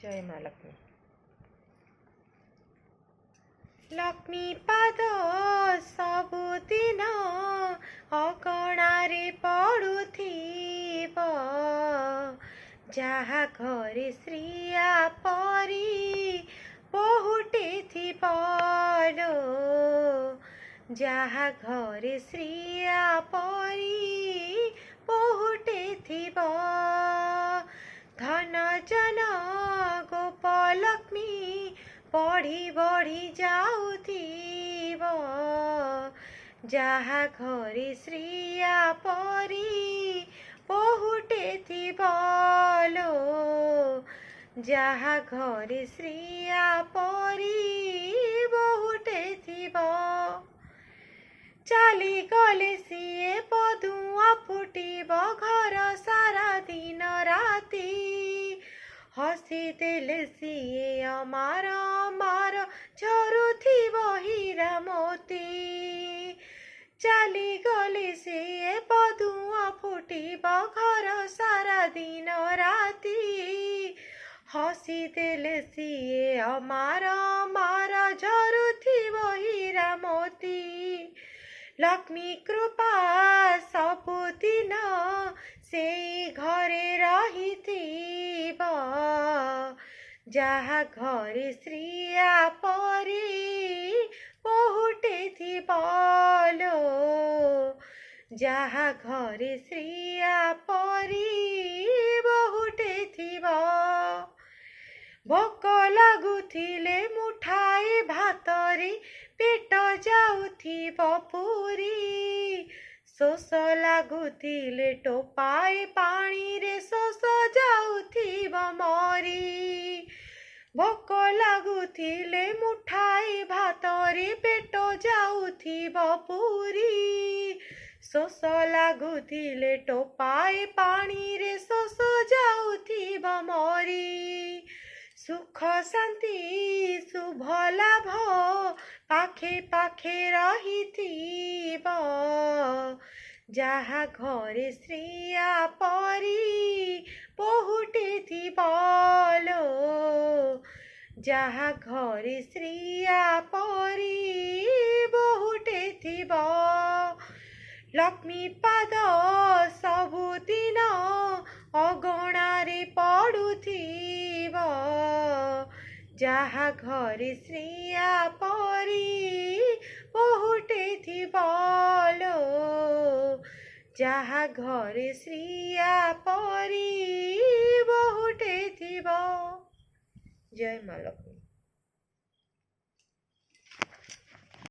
जय माँ लक्ष्मी। लक्ष्मीपाद सबुदिन अगणारे पड़ुथिब, जहा घरे श्रिया परी बहुटे थिब लो, जहा घरे श्रिया परी बहुटे थिब। धन जन गोपलक्ष्मी बढ़ी बढ़ी जाउथिब, जहा घरे श्रिया परी बहुटे थिब लो, जहा घरे श्रिया परी बहुटे थिब। चाली गले सिए पदुआ फुटिब घर सारा दिन राती, हसी देले सिए अमार अमार झरुथिब हीरा मोती। चाली गले सिए पदुआ फुटिब घर सारा दिन राती, हसी देले सिए अमार अमार झरुथिब हीरा मोती। लक्ष्मी कृपा सबुदिन सेई घरे रहिथिब, जहा घरे श्रिया परी बहुटे थिब लो, जहा घरे श्रिया परी बहुटे थिब। भोक लागुथिले मुठाए भातरे पेट जाउथिब पुरी, शोष लागुथिले टोपाए पानी रे शोष जाउथिब मरी। भोक लागुथिले मुठाए भातरे पेट जाउथिब पुरी, शोष लागुथिले टोपाए पानी रे शोष जाउथिब मरी। सुख शांति शुभ लाभ पाखे पाखे रहिथिब, जहा घरे श्रिया परी बहुटे थिब लो, जहा घरे श्रिया परी बहुटे थिब। लक्ष्मीपाद सबुदिन अगणारे पड़ुथिब, जहा घरे श्रिया परी बहुटे थिब लो, जहा घरे श्रिया परी बहुटे थिब। जय माँ लक्ष्मी।